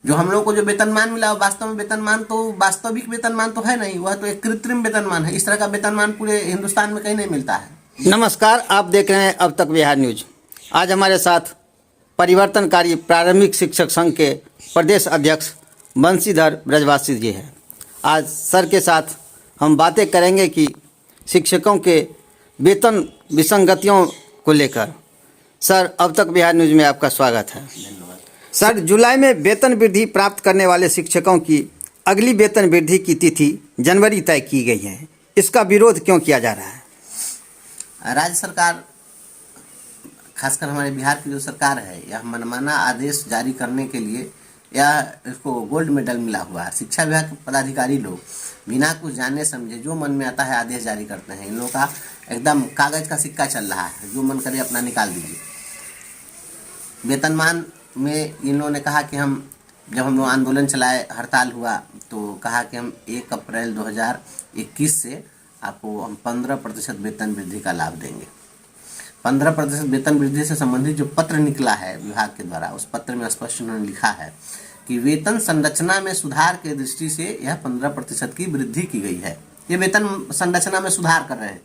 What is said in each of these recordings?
जो हम लोग को जो वेतनमान मिला वास्तव में वेतनमान तो वास्तविक वेतनमान तो है नहीं, वह तो एक कृत्रिम वेतनमान है। इस तरह का वेतनमान पूरे हिंदुस्तान में कहीं नहीं मिलता है। नमस्कार, आप देख रहे हैं अब तक बिहार न्यूज। आज हमारे साथ परिवर्तनकारी प्रारंभिक शिक्षक संघ के प्रदेश अध्यक्ष बंशीधर ब्रजवासी जी हैं। आज सर के साथ हम बातें करेंगे कि शिक्षकों के वेतन विसंगतियों को लेकर। सर, अब तक बिहार न्यूज में आपका स्वागत है। सर, जुलाई में वेतन वृद्धि प्राप्त करने वाले शिक्षकों की अगली वेतन वृद्धि की तिथि जनवरी तय की गई है। इसका विरोध क्यों किया जा रहा है? राज्य सरकार, खासकर हमारे बिहार की जो सरकार है, यह मनमाना आदेश जारी करने के लिए यह इसको गोल्ड मेडल मिला हुआ है। शिक्षा विभाग के पदाधिकारी लोग बिना कुछ जाने समझे जो मन में आता है आदेश जारी करते हैं। इन लोगों का एकदम कागज का सिक्का चल रहा है, जो मन करे अपना निकाल दीजिए। वेतनमान में इन लोगों ने कहा कि जब हम लोग आंदोलन चलाए, हड़ताल हुआ, तो कहा कि हम 1 अप्रैल 2021 से आपको हम 15% वेतन वृद्धि का लाभ देंगे। 15% वेतन वृद्धि से संबंधित जो पत्र निकला है विभाग के द्वारा, उस पत्र में स्पष्ट उन्होंने लिखा है कि वेतन संरचना में सुधार के दृष्टि से यह 15% की वृद्धि की गई है। ये वेतन संरचना में सुधार कर रहे हैं।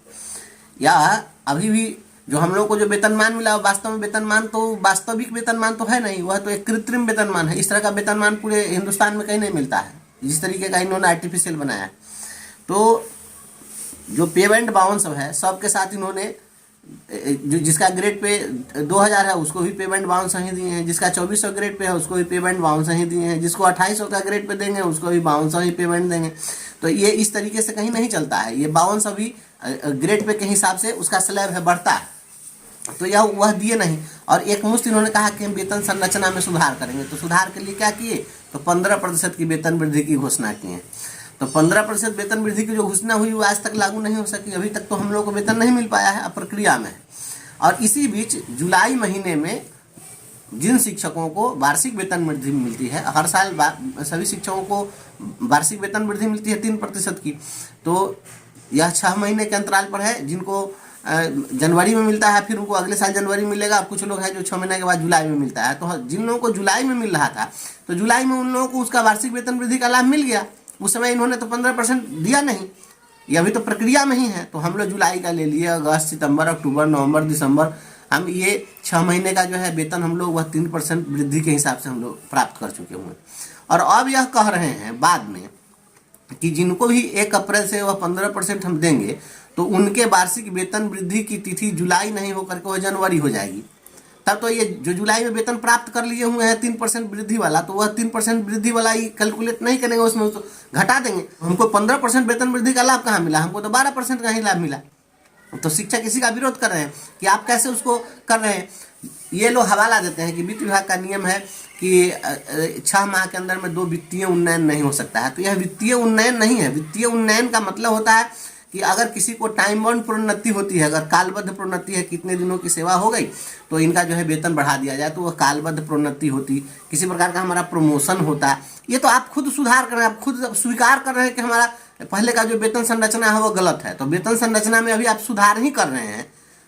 या अभी भी जो हम लोग को जो वेतनमान मिला वास्तव में वेतनमान तो वास्तविक वेतनमान तो है नहीं, वह तो एक कृत्रिम वेतनमान है। इस तरह का वेतनमान पूरे हिंदुस्तान में कहीं नहीं मिलता है, जिस तरीके का इन्होंने आर्टिफिशियल बनाया है। तो जो पे बैंड बाउंस है, सबके साथ इन्होंने जिसका ग्रेड पे 2000 है उसको भी पे बैंड बाउंस ही दिए हैं, जिसका 2400 ग्रेड पे है उसको भी पे बैंड बाउंस ही दिए हैं, जिसको 2800 का ग्रेड पे देंगे उसको भी बाउंस ही पे बैंड देंगे। तो ये इस तरीके से कहीं नहीं चलता है। ये बाउंस अभी ग्रेड पे के हिसाब से उसका स्लैब है बढ़ता है, तो यह वह दिए नहीं। और एक मुश्त इन्होंने कहा कि हम वेतन संरचना में सुधार करेंगे। तो सुधार के लिए क्या किए? तो 15% की वेतन वृद्धि की घोषणा की है। तो 15% वेतन वृद्धि की जो घोषणा हुई वो आज तक लागू नहीं हो सकी। अभी तक तो हम लोग को वेतन नहीं मिल पाया है, प्रक्रिया में है। और इसी बीच जुलाई महीने में जिन शिक्षकों को वार्षिक वेतन वृद्धि मिलती है, हर साल सभी शिक्षकों को वार्षिक वेतन वृद्धि मिलती है 3% की। तो यह 6 महीने के अंतराल पर है। जिनको जनवरी में मिलता है, फिर उनको अगले साल जनवरी में मिलेगा। कुछ लोग हैं जो 6 महीने के बाद जुलाई में मिलता है। तो जिन लोगों को जुलाई में मिल रहा था, तो जुलाई में उन लोगों को उसका वार्षिक वेतन वृद्धि का लाभ मिल गया। उस समय इन्होंने तो 15% दिया नहीं। ये अभी तो प्रक्रिया में ही है। तो हम लोग जुलाई का ले लिए, अगस्त, सितंबर, अक्टूबर, नवंबर, दिसंबर, हम ये 6 महीने का जो है वेतन हम लोग वह 3% वृद्धि के हिसाब से हम लोग प्राप्त कर चुके हुए। और अब यह कह रहे हैं बाद में कि जिनको भी 1 अप्रैल से वह 15% हम देंगे, तो उनके वार्षिक वेतन वृद्धि की तिथि जुलाई नहीं होकर के वह जनवरी हो जाएगी। तब तो ये जो जुलाई में वेतन प्राप्त कर लिए हुए हैं 3% वृद्धि वाला, तो वह 3% वृद्धि वाला ही कैलकुलेट नहीं करेंगे, उसमें तो घटा देंगे। हमको 15% वेतन वृद्धि का लाभ कहाँ मिला? हमको तो 12% का ही लाभ मिला। तो शिक्षक इसी का विरोध कर रहे हैं कि आप कैसे उसको कर रहे हैं। ये लोग हवाला देते हैं कि वित्त विभाग का नियम है कि 6 माह के अंदर में 2 वित्तीय उन्नयन नहीं हो सकता है। तो यह वित्तीय उन्नयन नहीं है। वित्तीय उन्नयन का मतलब होता है कि अगर किसी को टाइम बाउंड प्रोन्नति होती है, अगर कालबद्ध प्रोन्नति है, कितने दिनों की सेवा हो गई तो इनका जो है वेतन बढ़ा दिया जाए, तो वह कालबद्ध प्रोन्नति होती। किसी प्रकार का हमारा प्रमोशन होता है। ये तो आप खुद सुधार कर रहे हैं, आप खुद स्वीकार कर रहे हैं कि हमारा पहले का जो वेतन संरचना है वो गलत है। तो वेतन संरचना में अभी आप सुधार ही कर रहे हैं।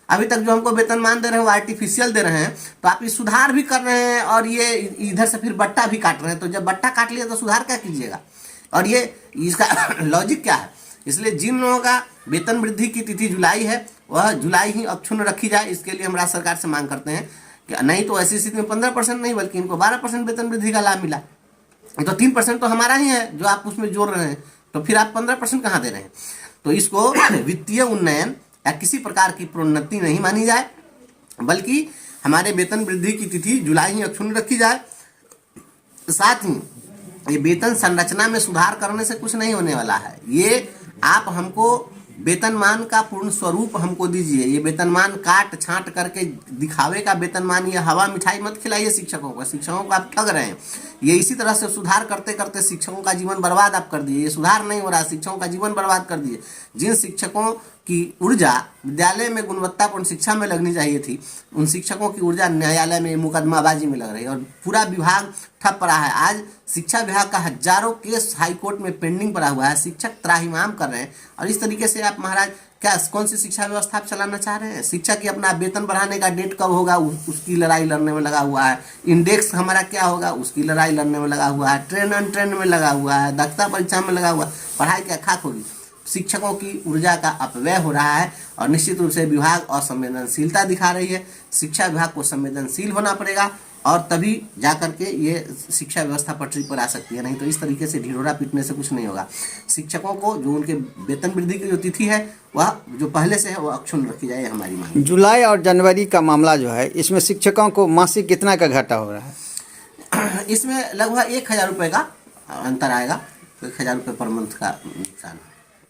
अभी तक जो हमको वेतनमान दे रहे हैं वो आर्टिफिशियल दे रहे हैं, तो आप ये सुधार भी कर रहे हैं और ये इधर से फिर बट्टा भी काट रहे हैं। तो जब बट्टा काट लिया तो सुधार क्या कीजिएगा? और ये इसका लॉजिक क्या है? इसलिए जिन लोगों का वेतन वृद्धि की तिथि जुलाई है, वह जुलाई ही अक्षुण्ण रखी जाए। इसके लिए हम राज्य सरकार से मांग करते हैं कि नहीं तो ऐसी स्थिति में 15% नहीं बल्कि इनको 12% वेतन वृद्धि का लाभ मिला। तो 3% तो हमारा ही है जो आप उसमें जोड़ रहे हैं, तो फिर आप 15% कहाँ दे रहे हैं? तो इसको वित्तीय उन्नयन या किसी प्रकार की प्रोन्नति नहीं मानी जाए, बल्कि हमारे वेतन वृद्धि की तिथि जुलाई ही अक्षुण्ण रखी जाए। साथ ही ये वेतन संरचना में सुधार करने से कुछ नहीं होने वाला है। ये आप हमको वेतनमान का पूर्ण स्वरूप हमको दीजिए। ये वेतनमान काट छांट करके दिखावे का वेतनमान, ये हवा मिठाई मत खिलाइए शिक्षकों को। शिक्षकों को आप ठग रहे हैं। ये इसी तरह से सुधार करते करते शिक्षकों का जीवन बर्बाद आप कर दिए। ये सुधार नहीं हो रहा, शिक्षकों का जीवन बर्बाद कर दिए। जिन शिक्षकों की ऊर्जा विद्यालय में गुणवत्तापूर्ण शिक्षा में लगनी चाहिए थी, उन शिक्षकों की ऊर्जा न्यायालय में मुकदमाबाजी में लग रही है और पूरा विभाग ठप पड़ा है। आज शिक्षा विभाग का हजारों केस हाई कोर्ट में पेंडिंग पड़ा हुआ है। शिक्षक त्राहिमाम कर रहे हैं और इस तरीके से आप महाराज क्या कौन सी शिक्षा व्यवस्था आप चलाना चाह रहे हैं? शिक्षा की अपना वेतन बढ़ाने का डेट कब होगा, उसकी लड़ाई लड़ने में लगा हुआ है। इंडेक्स हमारा क्या होगा, उसकी लड़ाई लड़ने में लगा हुआ है। ट्रेन अन ट्रेन में लगा हुआ है, दक्षता परीक्षा में लगा हुआ है। पढ़ाई क्या खाक होगी? शिक्षकों की ऊर्जा का अपव्यय हो रहा है और निश्चित रूप से विभाग असंवेदनशीलता दिखा रही है। शिक्षा विभाग को संवेदनशील होना पड़ेगा और तभी जा करके ये शिक्षा व्यवस्था पटरी पर आ सकती है, नहीं तो इस तरीके से ढिढोरा पीटने से कुछ नहीं होगा। शिक्षकों को जो उनके वेतन वृद्धि की जो तिथि है वह जो पहले से है वह अक्षुण्ण रखी जाए, हमारी मांग। जुलाई और जनवरी का मामला जो है, इसमें शिक्षकों को मासिक कितना का घाटा हो रहा है? इसमें लगभग 1,000 रुपये का अंतर आएगा। 1,000 रुपये पर मंथ का नुकसान।